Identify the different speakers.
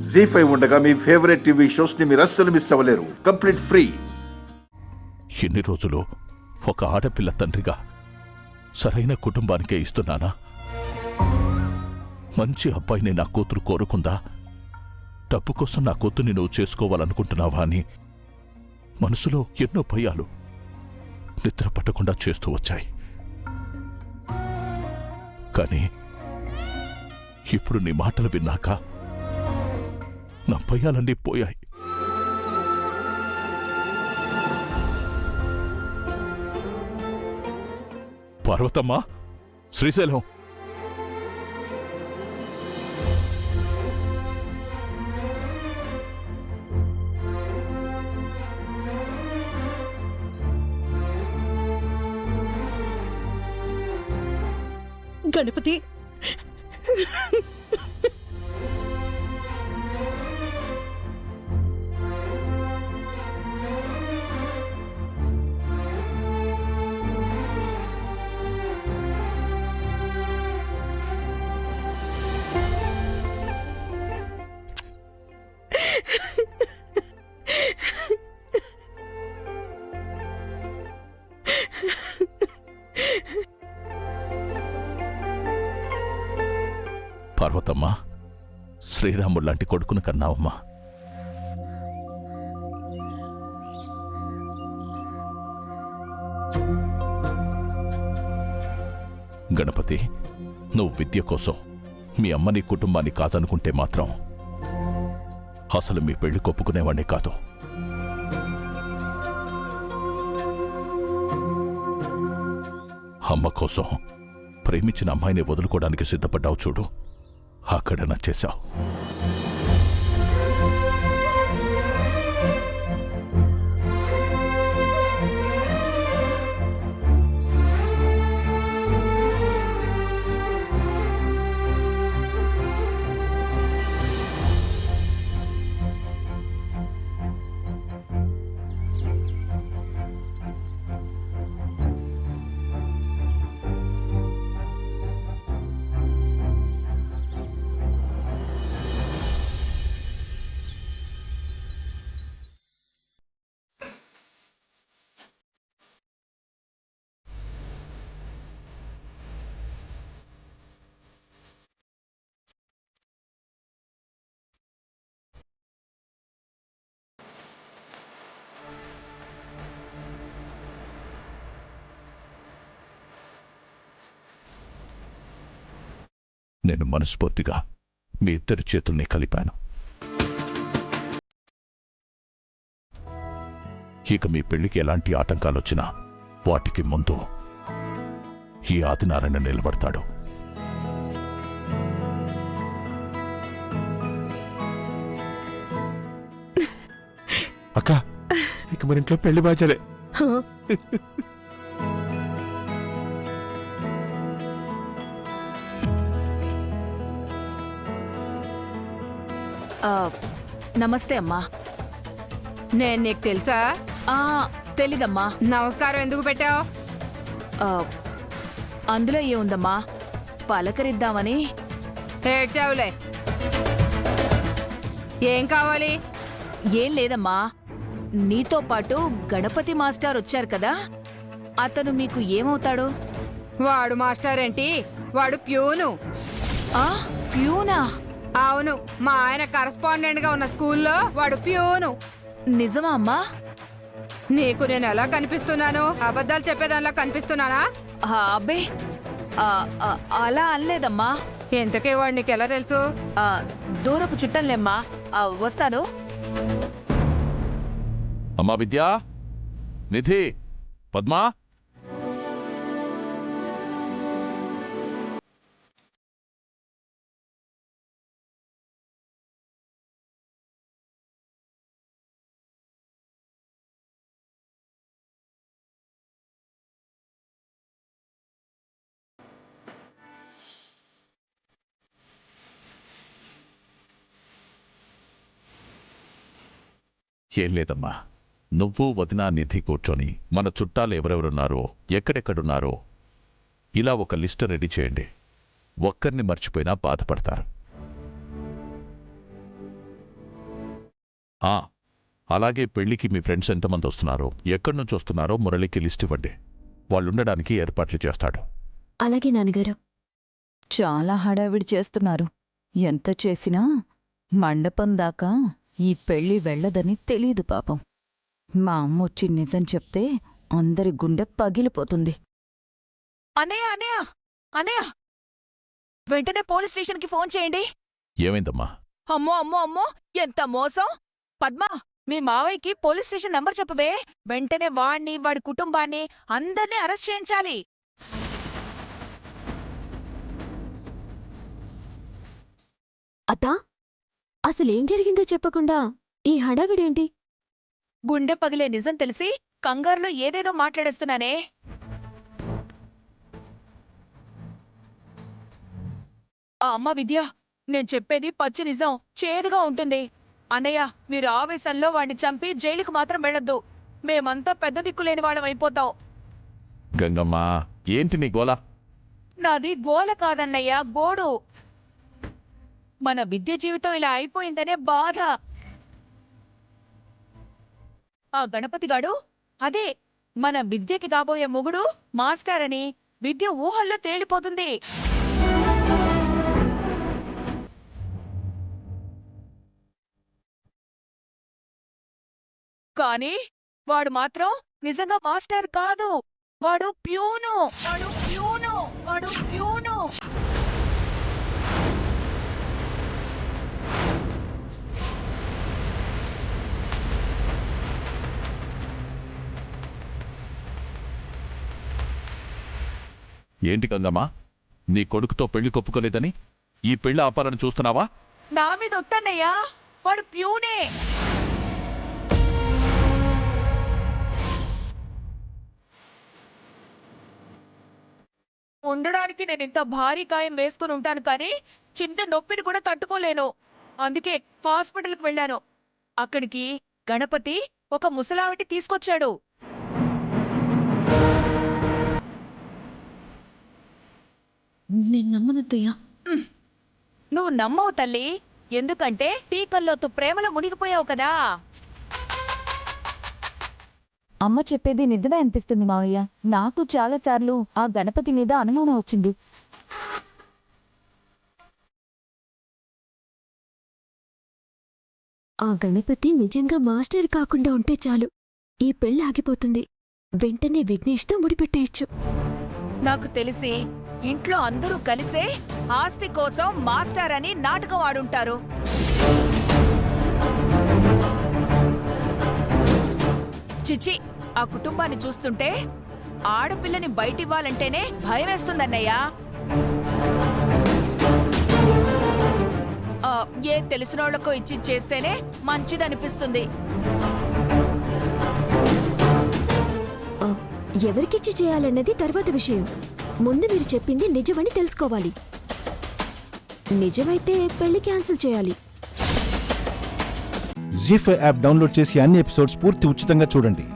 Speaker 1: జీ5 ఉండగా మీ favourite TV shows ని మీరు అస్సలు మిస్ అవ్వలేరు. Complete free.
Speaker 2: ఎన్ని రోజులు ఒక ఆడపిల్ల తండ్రిగా సరైన కుటుంబానికే ఇస్తున్నానా? మంచి అబ్బాయిని నా కూతురు కోరుకుందా? డబ్బు కోసం నా కూతుర్ని నువ్వు చేసుకోవాలనుకుంటున్నావా అని మనసులో ఎన్నో భయాలు నిద్ర పట్టకుండా చేస్తూ వచ్చాయి. కానీ ఇప్పుడు నీ మాటలు విన్నాక నా భయాలన్నీ పోయాయి. పార్వతమ్మా, శ్రీశైలం,
Speaker 3: గణపతి,
Speaker 2: పార్వతమ్మా, శ్రీరాముడు లాంటి కొడుకును కన్నావమ్మా. గణపతి, నువ్వు విద్య కోసం మీ అమ్మని కుటుంబాన్ని కాదనుకుంటే మాత్రం అసలు మీ పెళ్లి కొప్పుకునేవాణ్ణి కాదు. అమ్మ కోసం ప్రేమించిన అమ్మాయిని వదులుకోవడానికి సిద్ధపడ్డావు చూడు, అక్కడ నచ్చేశావు. నేను మనస్ఫూర్తిగా మీ ఇద్దరి చేతుల్ని కలిపాను. ఇక మీ పెళ్లికి ఎలాంటి ఆటంకాలొచ్చినా వాటికి ముందు ఈ ఆదినారాయణ నిలబడతాడు.
Speaker 4: అక్క, ఇక మన ఇంట్లో పెళ్లి బాజలే.
Speaker 3: నమస్తే అమ్మా.
Speaker 5: నేను నీకు తెలుసా?
Speaker 3: తెలీదమ్మా.
Speaker 5: నమస్కారం ఎందుకు పెట్టావు?
Speaker 3: అందులో ఏముందమ్మా, పలకరిద్దామని.
Speaker 5: ఏడ్చావులే. ఏం కావాలి?
Speaker 3: ఏం లేదమ్మా, నీతో పాటు గణపతి మాస్టర్ వచ్చారు కదా, అతను మీకు ఏమవుతాడు?
Speaker 5: వాడు మాస్టర్ ఏంటి? వాడు ప్యూను.
Speaker 3: ప్యూనా?
Speaker 5: అవును, మా ఆయన కరస్పాండెంట్ గా ఉన్న స్కూల్లో వాడు ప్యూను.
Speaker 3: నిజమా అమ్మా?
Speaker 5: నీకు నేను ఎలా కనిపిస్తున్నాను? అబద్ధాలు చెప్పేదానిలా కనిపిస్తున్నానా?
Speaker 3: అబ్బే, అలా అనలేదమ్మా.
Speaker 5: ఎంతకే వాడు నీకు ఎలా తెలుసు?
Speaker 3: దూరపు చుట్టంలేమ్మా. వస్తాను.
Speaker 2: అమ్మా విద్యా, నిధి, పద్మా, ఏం లేదమ్మా, నువ్వు వదినా నిధి కూర్చొని మన చుట్టాలు ఎవరెవరున్నారో ఎక్కడెక్కడున్నారో ఇలా ఒక లిస్ట్ రెడీ చేయండి. ఒక్కరిని మర్చిపోయినా బాధపడతారు. ఆ, అలాగే పెళ్లికి మీ ఫ్రెండ్స్ ఎంతమంది వస్తున్నారో ఎక్కడి నుంచి వస్తున్నారో మురళికి లిస్ట్ ఇవ్వండి. వాళ్ళుండడానికి ఏర్పాట్లు చేస్తాడు.
Speaker 6: అలాగే నాన్నగారు.
Speaker 7: చాలా హడావిడి చేస్తున్నారు. ఎంత చేసినా మండపం దాకా ఈ పెళ్లి వెళ్ళదని తెలీదు పాపం. మా అమ్మొచ్చి నిజం చెప్తే అందరి గుండె పగిలిపోతుంది.
Speaker 3: అనయ్య అనయ్య అనయ్య, వెంటనే పోలీస్ స్టేషన్కి ఫోన్ చేయండి.
Speaker 2: ఏమైందమ్మా?
Speaker 3: అమ్మో అమ్మో అమ్మో, ఎంత మోసం! పద్మా, మీ మావయ్యకి పోలీస్ స్టేషన్ నంబర్ చెప్పవే. వెంటనే వాణ్ణి, వాడి కుటుంబాన్ని అందర్నీ అరెస్ట్ చేయించాలి.
Speaker 6: అత్తా, అసలేం జరిగిందో చెప్పకుండా ఈ హడావిడేంటి?
Speaker 3: గుండె పగిలే నిజం తెలిసి కంగారులో ఏదేదో మాట్లాడేస్తున్నానే. ఆ అమ్మ విద్య, నేను చెప్పేది పచ్చి నిజం, చేదుగా ఉంటుంది. అన్నయ్య, మీరు ఆవేశంలో వాణ్ణి చంపి జైలుకు మాత్రం వెళ్ళొద్దు. మేమంతా పెద్ద దిక్కులేని వాళ్ళం అయిపోతాం.
Speaker 2: గంగమ్మా, ఏంటి నీ గోల?
Speaker 3: నాది గోల కాదన్నయ్య, గోడు. మన విద్య జీవితం ఇలా అయిపోయిందనే బాధ. ఆ గణపతిగాడు, అదే మన విద్యకి కాబోయే మొగుడు మాస్టర్ అని విద్య ఊహల్లో తేలిపోతుంది. కానీ వాడు మాత్రం నిజంగా మాస్టర్ కాదు. వాడు ప్యూను.
Speaker 2: ఏంటి గంగమ్మా, నీ కొడుకుతో పెళ్లి కొప్పుకోలేదని ఈ పెళ్లి ఆపాలని చూస్తున్నావా?
Speaker 3: నా మీద వద్దన్నయ్యా, వాడు ప్యూనే. ఉండడానికి నేను ఇంత భారీ కాయం వేసుకుని ఉంటాను, కానీ చిన్న నొప్పిని కూడా తట్టుకోలేను. అందుకే హాస్పిటల్కి వెళ్ళాను. అక్కడికి గణపతి ఒక ముసలావిటి తీసుకొచ్చాడు.
Speaker 6: నేను నమ్మనత్తయ్యా.
Speaker 3: నువ్వు నమ్మవు తల్లి, ఎందుకంటే టీకల్లోతు ప్రేమలో మునిగిపోయావు కదా.
Speaker 7: అమ్మ చెప్పేది నిజమే అనిపిస్తుంది మావయ్య. నాకు చాలాసార్లు ఆ గణపతి మీద అనుమానం వచ్చింది.
Speaker 6: ఆ గణపతి నిజంగా మాస్టర్ కాకుండా ఉంటే చాలు, ఈ పెళ్ళి ఆగిపోతుంది. వెంటనే విఘ్నేష్తో ముడిపెట్టేయచ్చు.
Speaker 3: నాకు తెలిసి ఇంట్లో అందరూ కలిసే ఆస్తి కోసం మాస్టర్ అని నాటకం ఆడుంటారు. చిచి, ఆ కుటుంబాన్ని చూస్తుంటే ఆడపిల్లని బయటివ్వాలంటేనే భయమేస్తుందన్నయ్యా. ఏ తెలిసినోళ్లకో ఇచ్చి చేస్తేనే మంచిదనిపిస్తుంది.
Speaker 6: ఎవరికిచ్చి చేయాలన్నది తర్వాత విషయం. ముందు మీరు చెప్పింది నిజమని తెలుసుకోవాలి. నిజమైతే పెళ్లి క్యాన్సిల్ చేయాలి.
Speaker 4: జీ5 యాప్ డౌన్లోడ్ చేసి అన్ని ఎపిసోడ్స్ పూర్తి ఉచితంగా చూడండి.